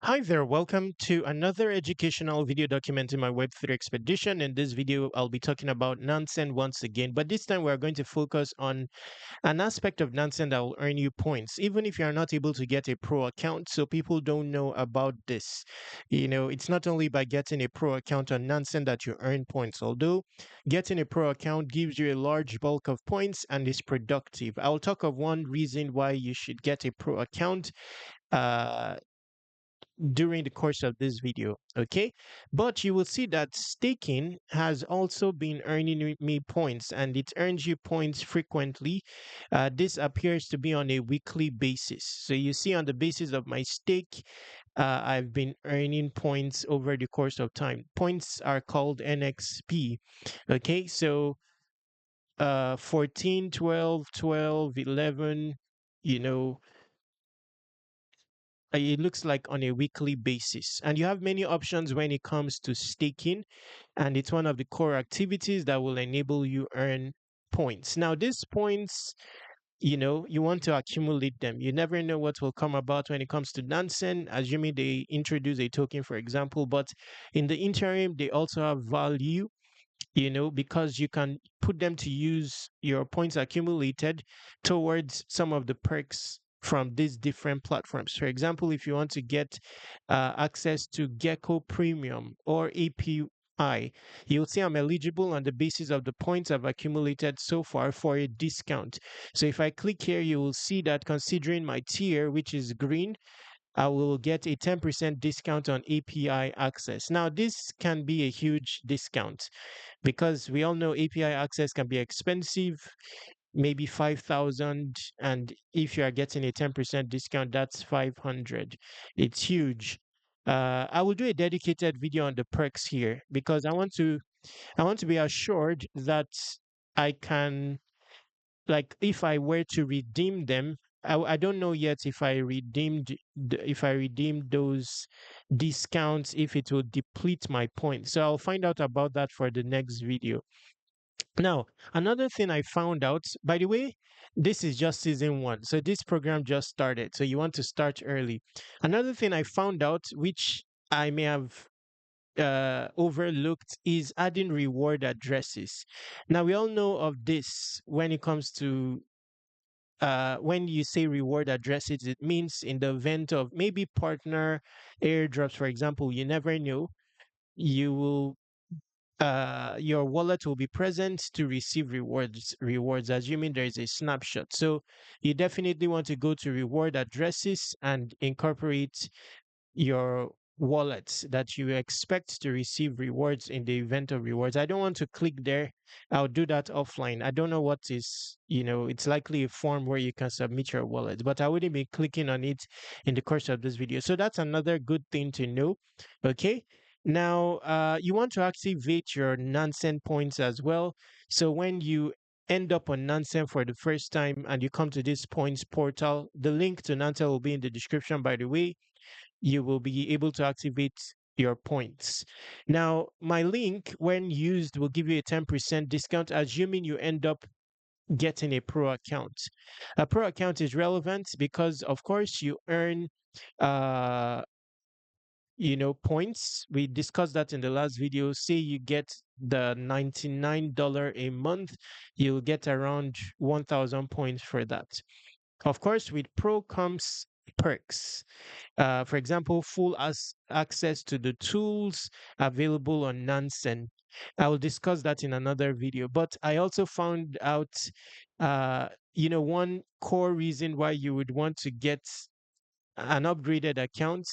Hi there, welcome to another educational video documenting my Web3 expedition. In this video, I'll be talking about Nansen once again, but this time we're going to focus on an aspect of Nansen that will earn you points, even if you're not able to get a pro account. So people don't know about this. It's not only by getting a pro account on Nansen that you earn points, although getting a pro account gives you a large bulk of points and is productive. I'll talk of one reason why you should get a pro account. Uh, during the course of this video, okay? But you will see that staking has also been earning me points, and it earns you points frequently. This appears to be on a weekly basis. So you see, on the basis of my stake, I've been earning points over the course of time. Points are called NXP, okay? So 14, 12, 12, 11, you know, it looks like on a weekly basis. And you have many options when it comes to staking, and it's one of the core activities that will enable you earn points. Now, these points, you want to accumulate them. You never know what will come about when it comes to Nansen, assuming they introduce a token, for example. But in the interim, they also have value, because you can put them to use your points accumulated towards some of the perks from these different platforms. For example, if you want to get access to Gecko Premium or API, you'll see I'm eligible on the basis of the points I've accumulated so far for a discount. So if I click here, you will see that considering my tier, which is green, I will get a 10% discount on API access. Now, this can be a huge discount because we all know API access can be expensive, maybe 5,000, and if you are getting a 10% discount, that's 500. It's huge. I will do a dedicated video on the perks here because I want to be assured that I can, like, if I were to redeem them, I don't know yet if I redeemed those discounts, if it will deplete my points. So I'll find out about that for the next video. Now, another thing I found out, by the way, this is just season one. So this program just started. So you want to start early. Another thing I found out, which I may have overlooked, is adding reward addresses. Now, we all know of this when it comes to when you say reward addresses, it means in the event of maybe partner airdrops, for example, you never know. You will your wallet will be present to receive rewards, assuming there is a snapshot. So you definitely want to go to reward addresses and incorporate your wallet that you expect to receive rewards in the event of rewards. I don't want to click there. I'll do that offline. I don't know what is, it's likely a form where you can submit your wallet, but I wouldn't be clicking on it in the course of this video. So that's another good thing to know. Okay. Now, you want to activate your Nansen points as well. So when you end up on Nansen for the first time and you come to this points portal, the link to Nansen will be in the description, by the way. You will be able to activate your points. Now, my link, when used, will give you a 10% discount, assuming you end up getting a pro account. A pro account is relevant because, of course, you earn uh points. We discussed that in the last video. Say you get the $99 a month, you'll get around 1,000 points for that. Of course, with pro comes perks. For example, full access to the tools available on Nansen. I will discuss that in another video. But I also found out, one core reason why you would want to get an upgraded account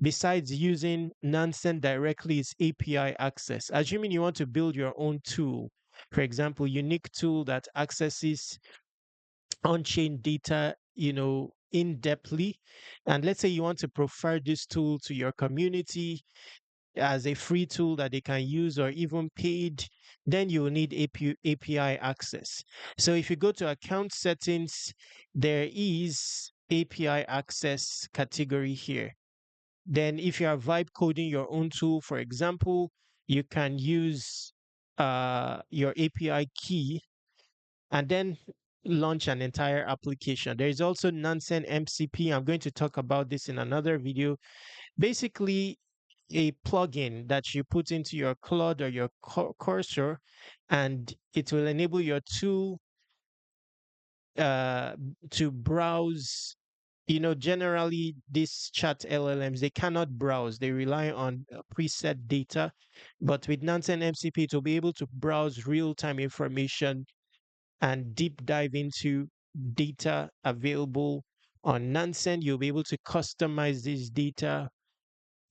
besides using Nansen directly is API access. Assuming you want to build your own tool, for example, unique tool that accesses on-chain data, in depthly, and let's say you want to prefer this tool to your community as a free tool that they can use or even paid, then you will need API access. So if you go to account settings, there is API access category here. Then if you are vibe coding your own tool, for example, you can use your API key, and then launch an entire application. There is also Nansen MCP. I'm going to talk about this in another video. Basically, a plugin that you put into your Claude or your cursor, and it will enable your tool uh, to browse. Generally, these chat LLMs, they cannot browse. They rely on preset data. But with Nansen MCP, it will be able to browse real-time information and deep dive into data available on Nansen. You'll be able to customize this data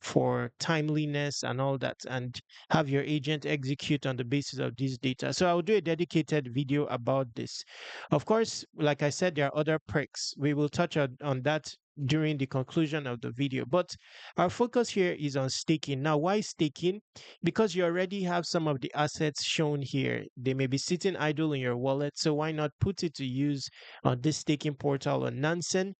for timeliness and all that, and have your agent execute on the basis of this data. So I'll do a dedicated video about this. Of course, like I said, there are other perks. We will touch on that during the conclusion of the video. But our focus here is on staking. Now, why staking? Because you already have some of the assets shown here. They may be sitting idle in your wallet. So why not put it to use on this staking portal on Nansen?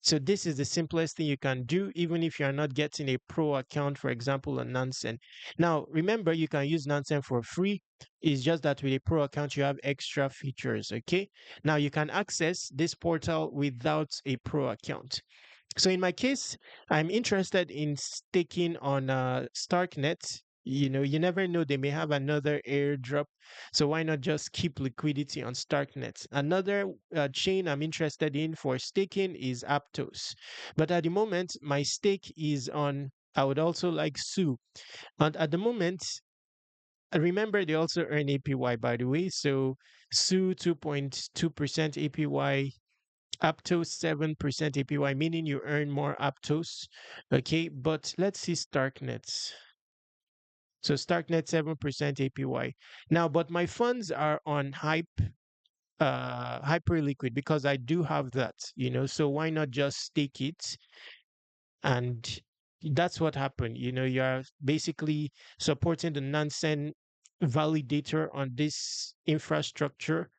So this is the simplest thing you can do, even if you're not getting a pro account, for example, on Nansen. Now, remember, you can use Nansen for free. It's just that with a pro account, you have extra features, okay? Now, you can access this portal without a pro account. So in my case, I'm interested in staking on Starknet. You never know, they may have another airdrop. So why not just keep liquidity on Starknet? Another chain I'm interested in for staking is Aptos. But at the moment, my stake is on, I would also like Su. And at the moment, remember they also earn APY, by the way. So Su 2.2% APY, Aptos 7% APY, meaning you earn more Aptos. Okay, but let's see Starknet. So Starknet 7% APY. Now, but my funds are on Hyperliquid because I do have that. So why not just stake it? And that's what happened. You're basically supporting the Nansen validator on this infrastructure.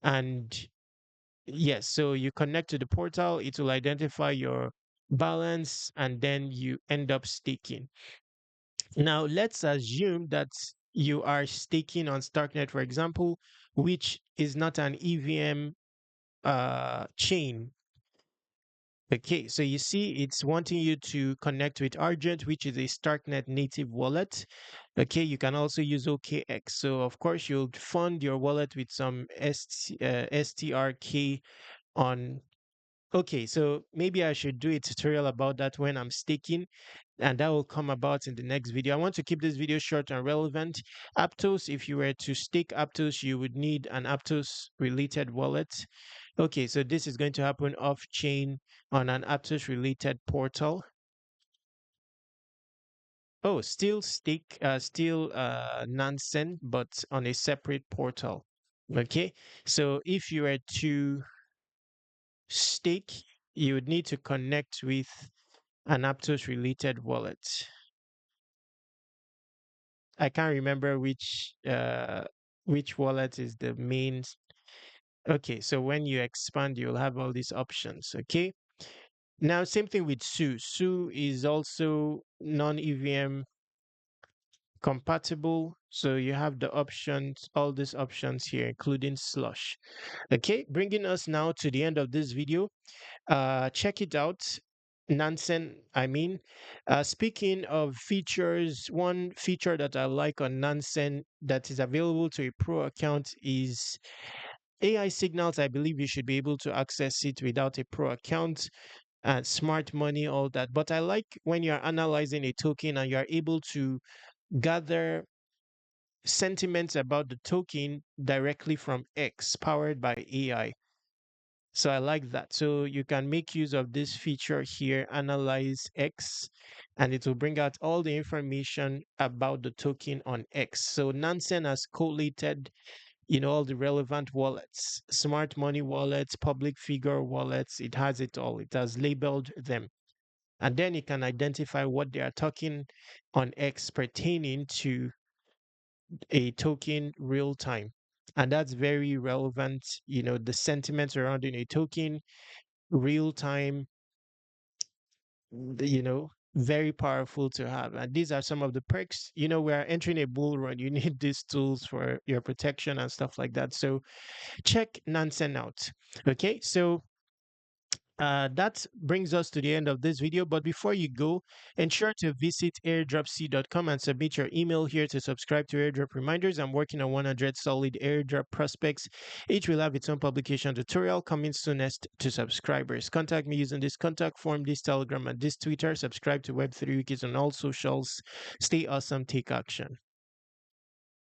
And yes, so you connect to the portal, it will identify your balance, and then you end up staking. Now, let's assume that you are staking on Starknet, for example, which is not an EVM chain. Okay, so you see, it's wanting you to connect with Argent, which is a Starknet native wallet. Okay, you can also use OKX. So, of course, you'll fund your wallet with some STRK on. Okay, so maybe I should do a tutorial about that when I'm staking, and that will come about in the next video. I want to keep this video short and relevant. Aptos, if you were to stake Aptos, you would need an Aptos related wallet. Okay, so this is going to happen off chain on an Aptos related portal. Oh, still Nansen, but on a separate portal. Okay, so if you were to stake, you would need to connect with an Aptos related wallet. I can't remember which wallet is the main. Okay, so when you expand, you'll have all these options. Okay. Now, same thing with Su. Su is also non-EVM compatible. So you have the options, all these options here, including Slush. Okay, bringing us now to the end of this video. Check it out. Nansen, I mean. Speaking of features, one feature that I like on Nansen that is available to a pro account is AI signals. I believe you should be able to access it without a pro account, and smart money, all that. But I like when you're analyzing a token and you're able to gather sentiments about the token directly from X powered by AI. So I like that. So you can make use of this feature here, analyze X, and it will bring out all the information about the token on X. So Nansen has collated, all the relevant wallets, smart money wallets, public figure wallets. It has it all. It has labeled them. And then it can identify what they are talking on X pertaining to a token real time. And that's very relevant, the sentiments surrounding a token real time, Very powerful to have. And these are some of the perks. You know, we are entering a bull run. You need these tools for your protection and stuff like that. So check Nansen out. Okay, so that brings us to the end of this video. But before you go, ensure to visit airdropc.com and submit your email here to subscribe to airdrop reminders. I'm working on 100 solid airdrop prospects. Each will have its own publication tutorial coming soonest to subscribers. Contact me using this contact form, this Telegram, and this Twitter. Subscribe to Web3 Wikis on all socials. Stay awesome, take action.